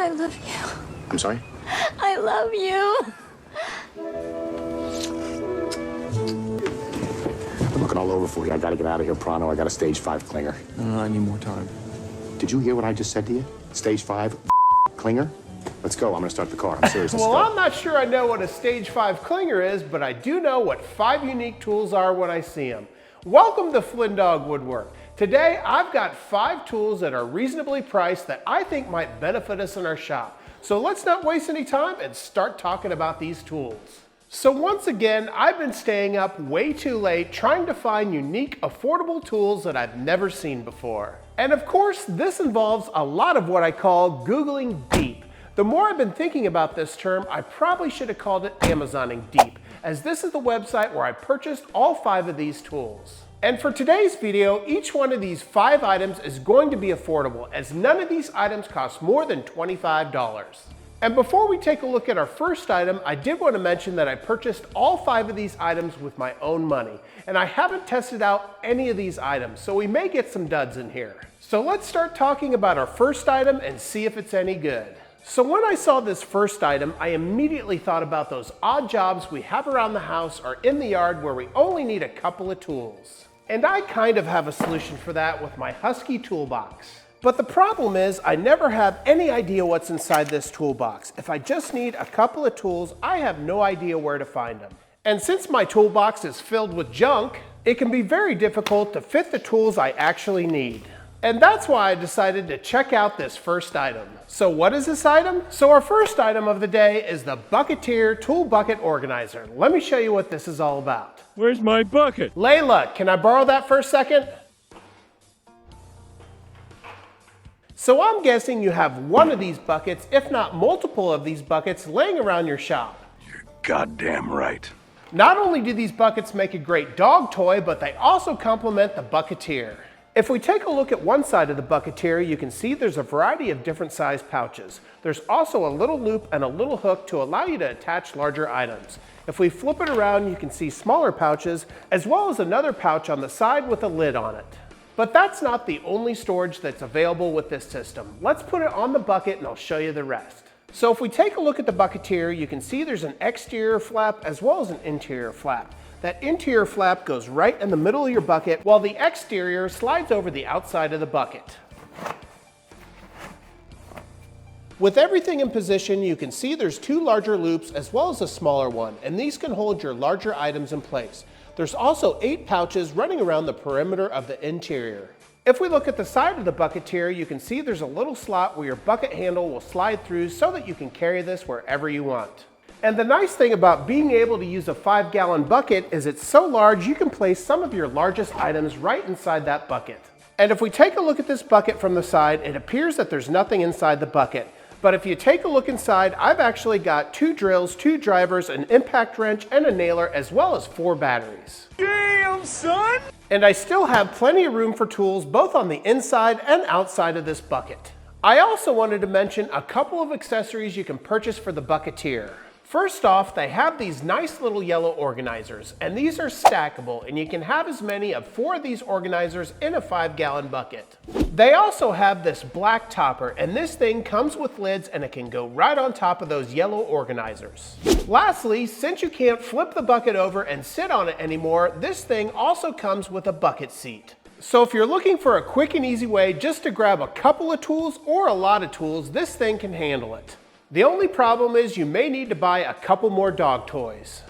I love you. I'm sorry? I love you. I'm looking all over for you. I gotta get out of here pronto. I got a stage 5 clinger. I need more time. Did you hear what I just said to you? Stage 5 clinger? Let's go. I'm gonna start the car. I'm serious. Well, I'm not sure I know what a stage 5 clinger is, but I do know what 5 unique tools are when I see them. Welcome to Flynndogg Woodwork. Today, I've got 5 tools that are reasonably priced that I think might benefit us in our shop. So let's not waste any time and start talking about these tools. So once again, I've been staying up way too late trying to find unique, affordable tools that I've never seen before. And of course, this involves a lot of what I call Googling deep. The more I've been thinking about this term, I probably should have called it Amazoning deep, as this is the website where I purchased all 5 of these tools. And for today's video, each one of these 5 items is going to be affordable, as none of these items cost more than $25. And before we take a look at our first item, I did want to mention that I purchased all 5 of these items with my own money, and I haven't tested out any of these items, so we may get some duds in here. So let's start talking about our first item and see if it's any good. So when I saw this first item, I immediately thought about those odd jobs we have around the house or in the yard where we only need a couple of tools. And I kind of have a solution for that with my Husky toolbox. But the problem is I never have any idea what's inside this toolbox. If I just need a couple of tools, I have no idea where to find them. And since my toolbox is filled with junk, it can be very difficult to fit the tools I actually need. And that's why I decided to check out this first item. So what is this item? So our first item of the day is the Bucketeer Tool Bucket Organizer. Let me show you what this is all about. Where's my bucket? Layla, can I borrow that for a second? So I'm guessing you have one of these buckets, if not multiple of these buckets, laying around your shop. You're goddamn right. Not only do these buckets make a great dog toy, but they also complement the Bucketeer. If we take a look at one side of the Bucketeer, you can see there's a variety of different size pouches. There's also a little loop and a little hook to allow you to attach larger items. If we flip it around, you can see smaller pouches, as well as another pouch on the side with a lid on it. But that's not the only storage that's available with this system. Let's put it on the bucket and I'll show you the rest. So if we take a look at the Bucketeer, you can see there's an exterior flap as well as an interior flap. That interior flap goes right in the middle of your bucket, while the exterior slides over the outside of the bucket. With everything in position, you can see there's 2 larger loops as well as a smaller one, and these can hold your larger items in place. There's also 8 pouches running around the perimeter of the interior. If we look at the side of the Bucketeer, you can see there's a little slot where your bucket handle will slide through so that you can carry this wherever you want. And the nice thing about being able to use a 5-gallon bucket is it's so large you can place some of your largest items right inside that bucket. And if we take a look at this bucket from the side, it appears that there's nothing inside the bucket. But if you take a look inside, I've actually got 2 drills, 2 drivers, an impact wrench, and a nailer, as well as 4 batteries. Damn, son! And I still have plenty of room for tools both on the inside and outside of this bucket. I also wanted to mention a couple of accessories you can purchase for the Bucketeer. First off, they have these nice little yellow organizers, and these are stackable, and you can have as many of 4 of these organizers in a 5-gallon bucket. They also have this black topper, and this thing comes with lids and it can go right on top of those yellow organizers. Lastly, since you can't flip the bucket over and sit on it anymore, this thing also comes with a bucket seat. So if you're looking for a quick and easy way just to grab a couple of tools or a lot of tools, this thing can handle it. The only problem is you may need to buy a couple more dog toys.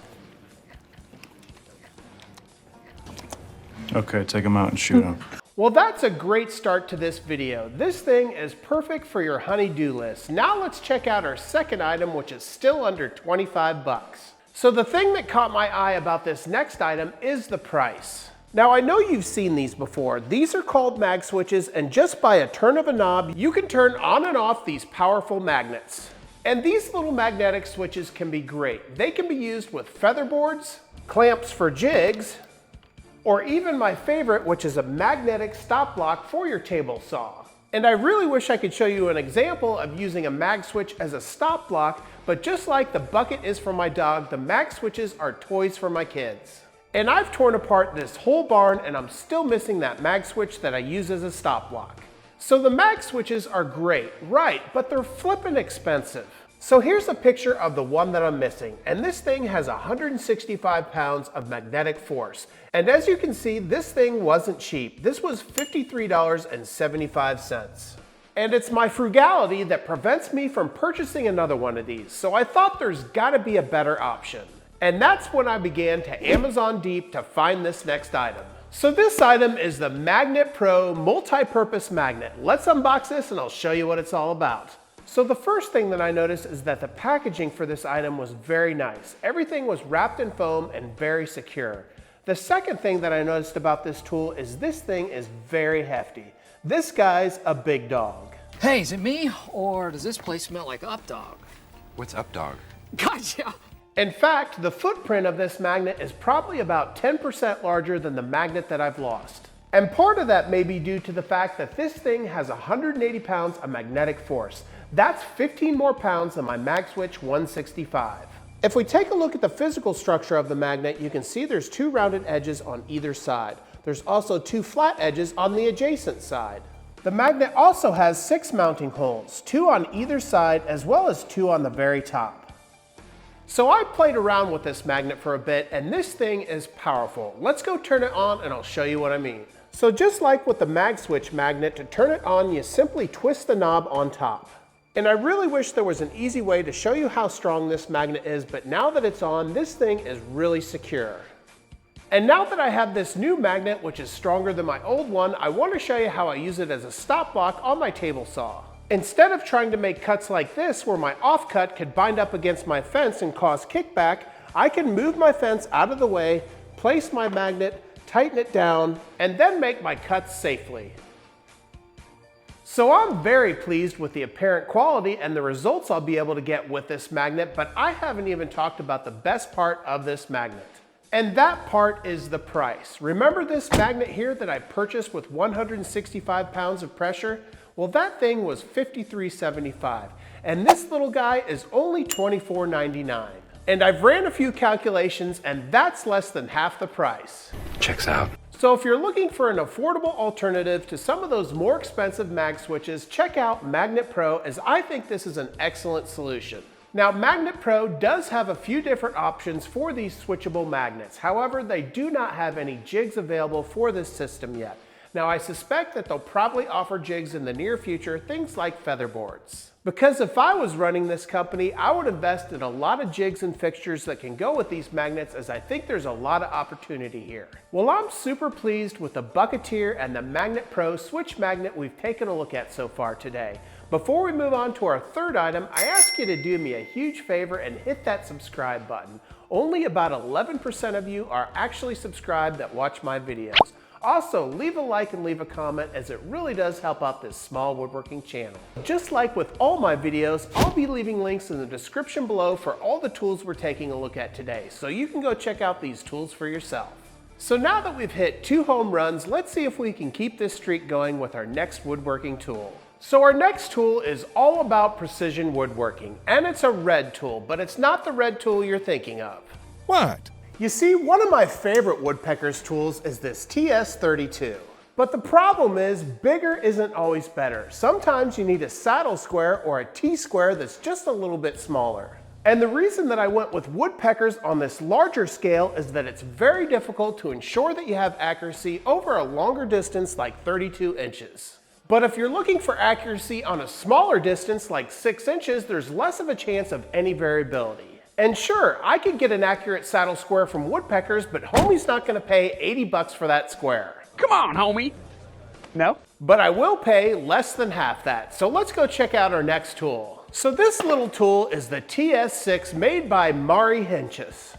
Okay, take them out and shoot them. Well, that's a great start to this video. This thing is perfect for your honey-do list. Now let's check out our second item, which is still under 25 bucks. So the thing that caught my eye about this next item is the price. Now I know you've seen these before. These are called mag switches, and just by a turn of a knob, you can turn on and off these powerful magnets. And these little magnetic switches can be great. They can be used with featherboards, clamps for jigs, or even my favorite, which is a magnetic stop block for your table saw. And I really wish I could show you an example of using a mag switch as a stop block, but just like the bucket is for my dog, the mag switches are toys for my kids. And I've torn apart this whole barn and I'm still missing that mag switch that I use as a stop block. So the mag switches are great, right, but they're flippin' expensive. So here's a picture of the one that I'm missing, and this thing has 165 pounds of magnetic force. And as you can see, this thing wasn't cheap. This was $53.75. And it's my frugality that prevents me from purchasing another one of these, so I thought there's gotta be a better option. And that's when I began to Amazon deep to find this next item. So this item is the Magnetpro multi-purpose magnet. Let's unbox this and I'll show you what it's all about. So the first thing that I noticed is that the packaging for this item was very nice. Everything was wrapped in foam and very secure. The second thing that I noticed about this tool is this thing is very hefty. This guy's a big dog. Hey, is it me, or does this place smell like Updog? What's up, dog? Gotcha! In fact, the footprint of this magnet is probably about 10% larger than the magnet that I've lost. And part of that may be due to the fact that this thing has 180 pounds of magnetic force. That's 15 more pounds than my Magswitch 165. If we take a look at the physical structure of the magnet, you can see there's 2 rounded edges on either side. There's also 2 flat edges on the adjacent side. The magnet also has 6 mounting holes, 2 on either side as well as 2 on the very top. So I played around with this magnet for a bit, and this thing is powerful. Let's go turn it on and I'll show you what I mean. So just like with the Magswitch magnet, to turn it on, you simply twist the knob on top. And I really wish there was an easy way to show you how strong this magnet is, but now that it's on, this thing is really secure. And now that I have this new magnet, which is stronger than my old one, I want to show you how I use it as a stop block on my table saw. Instead of trying to make cuts like this, where my offcut could bind up against my fence and cause kickback, I can move my fence out of the way, place my magnet, tighten it down, and then make my cuts safely. So I'm very pleased with the apparent quality and the results I'll be able to get with this magnet, but I haven't even talked about the best part of this magnet. And that part is the price. Remember this magnet here that I purchased with 165 pounds of pressure? Well, that thing was $53.75, and this little guy is only $24.99. And I've ran a few calculations, and that's less than half the price. Checks out. So if you're looking for an affordable alternative to some of those more expensive mag switches, check out Magnetpro, as I think this is an excellent solution. Now, Magnetpro does have a few different options for these switchable magnets. However, they do not have any jigs available for this system yet. Now, I suspect that they'll probably offer jigs in the near future, things like featherboards. Because if I was running this company, I would invest in a lot of jigs and fixtures that can go with these magnets, as I think there's a lot of opportunity here. Well, I'm super pleased with the Bucketeer and the Magnetpro switch magnet we've taken a look at so far today. Before we move on to our third item, I ask you to do me a huge favor and hit that subscribe button. Only about 11% of you are actually subscribed that watch my videos. Also, leave a like and leave a comment, as it really does help out this small woodworking channel. Just like with all my videos, I'll be leaving links in the description below for all the tools we're taking a look at today, so you can go check out these tools for yourself. So now that we've hit 2 home runs, let's see if we can keep this streak going with our next woodworking tool. So our next tool is all about precision woodworking, and it's a red tool, but it's not the red tool you're thinking of. What? You see, one of my favorite woodpeckers tools is this TS32. But the problem is, bigger isn't always better. Sometimes you need a saddle square or a T-square that's just a little bit smaller. And the reason that I went with woodpeckers on this larger scale is that it's very difficult to ensure that you have accuracy over a longer distance like 32 inches. But if you're looking for accuracy on a smaller distance like 6 inches, there's less of a chance of any variability. And sure, I could get an accurate saddle square from woodpeckers, but homie's not gonna pay 80 bucks for that square. Come on, homie. No? But I will pay less than half that. So let's go check out our next tool. So this little tool is the TS6 made by Mari Henches.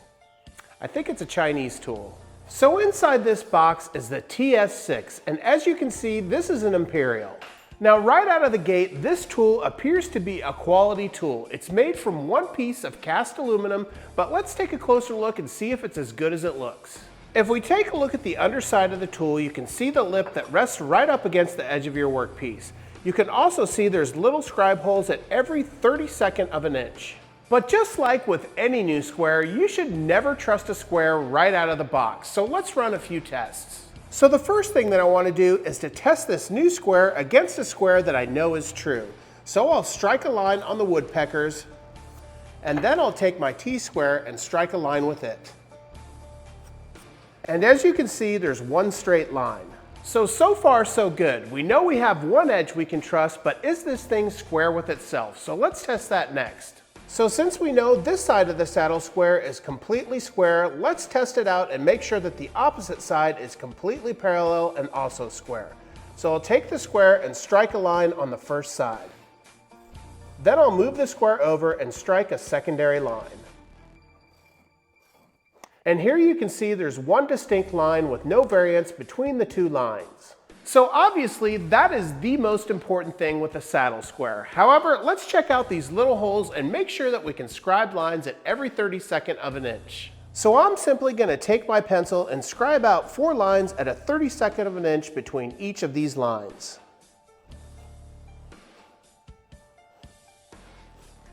I think it's a Chinese tool. So inside this box is the TS6, and as you can see, this is an Imperial. Now, right out of the gate, this tool appears to be a quality tool. It's made from one piece of cast aluminum, but let's take a closer look and see if it's as good as it looks. If we take a look at the underside of the tool, you can see the lip that rests right up against the edge of your workpiece. You can also see there's little scribe holes at every 32nd of an inch. But just like with any new square, you should never trust a square right out of the box. So let's run a few tests. So the first thing that I want to do is to test this new square against a square that I know is true. So I'll strike a line on the woodpeckers, and then I'll take my T-square and strike a line with it. And as you can see, there's one straight line. So far so good. We know we have one edge we can trust, but is this thing square with itself? So let's test that next. So since we know this side of the saddle square is completely square, let's test it out and make sure that the opposite side is completely parallel and also square. So I'll take the square and strike a line on the first side. Then I'll move the square over and strike a secondary line. And here you can see there's one distinct line with no variance between the two lines. So obviously that is the most important thing with a saddle square. However, let's check out these little holes and make sure that we can scribe lines at every 32nd of an inch. So I'm simply going to take my pencil and scribe out 4 lines at a 32nd of an inch between each of these lines.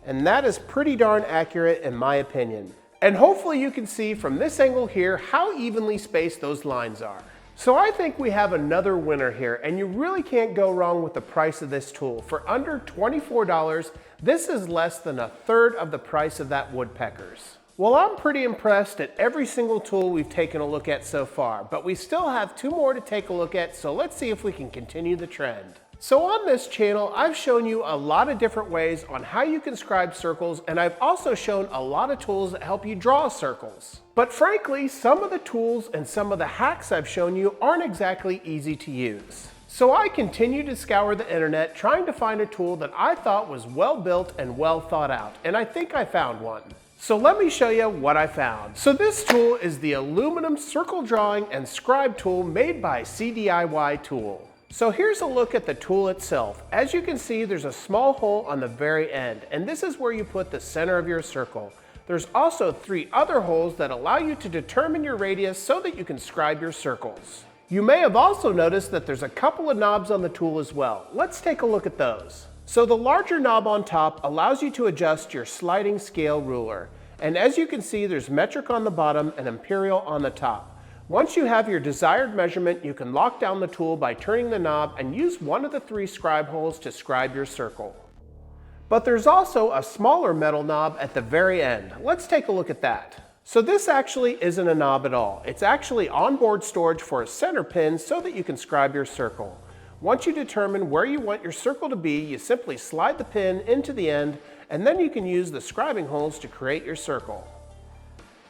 And that is pretty darn accurate in my opinion. And hopefully you can see from this angle here how evenly spaced those lines are. So I think we have another winner here, and you really can't go wrong with the price of this tool. For under $24, this is less than a third of the price of that woodpeckers. Well, I'm pretty impressed at every single tool we've taken a look at so far, but we still have 2 more to take a look at, so let's see if we can continue the trend. So on this channel, I've shown you a lot of different ways on how you can scribe circles, and I've also shown a lot of tools that help you draw circles. But frankly, some of the tools and some of the hacks I've shown you aren't exactly easy to use. So I continue to scour the internet trying to find a tool that I thought was well built and well thought out, and I think I found one. So let me show you what I found. So this tool is the aluminum circle drawing and scribe tool made by CDIY Tool. So here's a look at the tool itself. As you can see, there's a small hole on the very end, and this is where you put the center of your circle. There's also 3 other holes that allow you to determine your radius so that you can scribe your circles. You may have also noticed that there's a couple of knobs on the tool as well. Let's take a look at those. So the larger knob on top allows you to adjust your sliding scale ruler. And as you can see, there's metric on the bottom and imperial on the top. Once you have your desired measurement, you can lock down the tool by turning the knob and use one of the 3 scribe holes to scribe your circle. But there's also a smaller metal knob at the very end. Let's take a look at that. So this actually isn't a knob at all. It's actually onboard storage for a center pin so that you can scribe your circle. Once you determine where you want your circle to be, you simply slide the pin into the end, and then you can use the scribing holes to create your circle.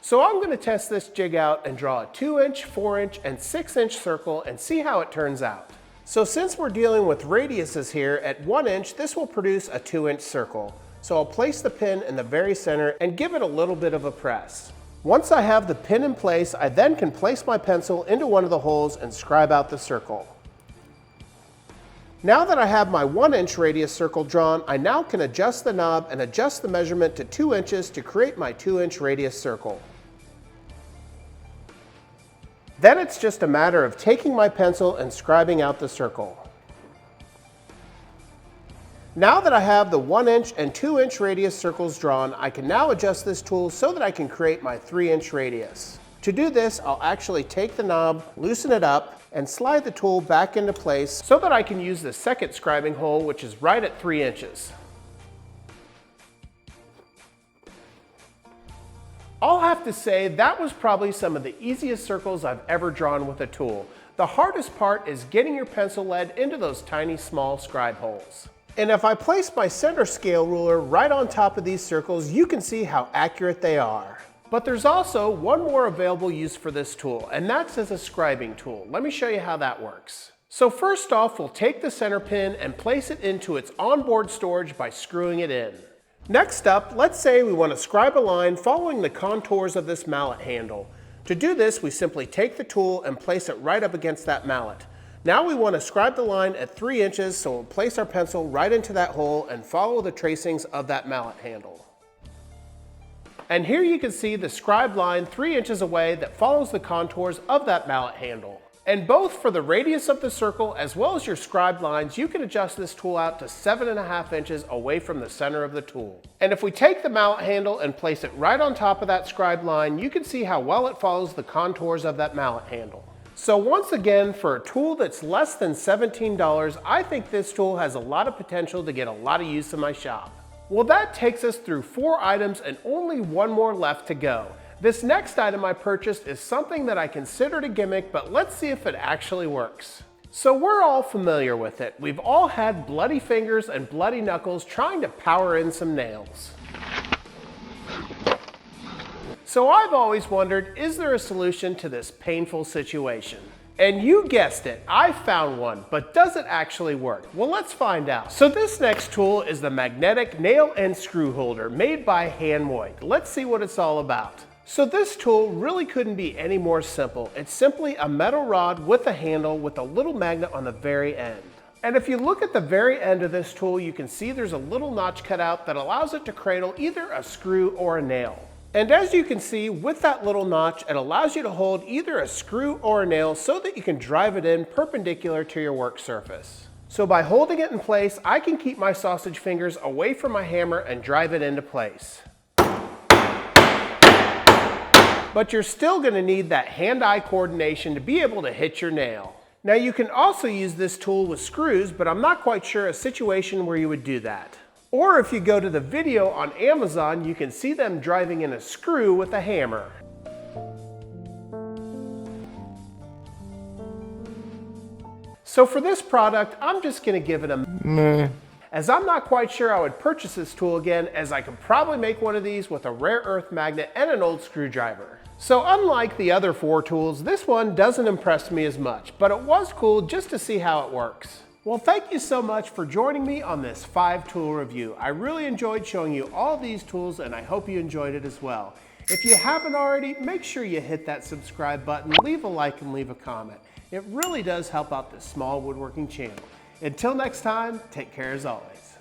So I'm going to test this jig out and draw a 2-inch, 4-inch, and 6-inch circle and see how it turns out. So since we're dealing with radiuses here, at 1 inch, this will produce a 2-inch circle. So I'll place the pin in the very center and give it a little bit of a press. Once I have the pin in place, I then can place my pencil into one of the holes and scribe out the circle. Now that I have my 1-inch radius circle drawn, I now can adjust the knob and adjust the measurement to 2 inches to create my 2-inch radius circle. Then it's just a matter of taking my pencil and scribing out the circle. Now that I have the 1-inch and 2-inch radius circles drawn, I can now adjust this tool so that I can create my 3-inch radius. To do this, I'll actually take the knob, loosen it up, and slide the tool back into place so that I can use the second scribing hole, which is right at 3 inches. I'll have to say that was probably some of the easiest circles I've ever drawn with a tool. The hardest part is getting your pencil lead into those tiny small scribe holes. And if I place my center scale ruler right on top of these circles, you can see how accurate they are. But there's also one more available use for this tool, and that's as a scribing tool. Let me show you how that works. So first off, we'll take the center pin and place it into its onboard storage by screwing it in. Next up, let's say we want to scribe a line following the contours of this mallet handle. To do this, we simply take the tool and place it right up against that mallet. Now we want to scribe the line at 3 inches, so we'll place our pencil right into that hole and follow the tracings of that mallet handle. And here you can see the scribed line 3 inches away that follows the contours of that mallet handle. And both for the radius of the circle as well as your scribed lines, you can adjust this tool out to 7.5 inches away from the center of the tool. And if we take the mallet handle and place it right on top of that scribed line, you can see how well it follows the contours of that mallet handle. So once again, for a tool that's less than $17, I think this tool has a lot of potential to get a lot of use in my shop. Well, that takes us through 4 items and only 1 more left to go. This next item I purchased is something that I considered a gimmick, but let's see if it actually works. So we're all familiar with it. We've all had bloody fingers and bloody knuckles trying to power in some nails. So I've always wondered, is there a solution to this painful situation? And you guessed it, I found one, but does it actually work? Well, let's find out. So this next tool is the magnetic nail and screw holder made by Hanwood. Let's see what it's all about. So this tool really couldn't be any more simple. It's simply a metal rod with a handle with a little magnet on the very end. And if you look at the very end of this tool, you can see there's a little notch cut out that allows it to cradle either a screw or a nail. And as you can see, with that little notch, it allows you to hold either a screw or a nail so that you can drive it in perpendicular to your work surface. So by holding it in place, I can keep my sausage fingers away from my hammer and drive it into place. But you're still going to need that hand-eye coordination to be able to hit your nail. Now you can also use this tool with screws, but I'm not quite sure a situation where you would do that. Or if you go to the video on Amazon, you can see them driving in a screw with a hammer. So for this product, I'm just going to give it a meh, as I'm not quite sure I would purchase this tool again, as I could probably make one of these with a rare earth magnet and an old screwdriver. So unlike the other 4 tools, this one doesn't impress me as much, but it was cool just to see how it works. Well, thank you so much for joining me on this 5-tool review. I really enjoyed showing you all these tools, and I hope you enjoyed it as well. If you haven't already, make sure you hit that subscribe button, leave a like, and leave a comment. It really does help out this small woodworking channel. Until next time, take care as always.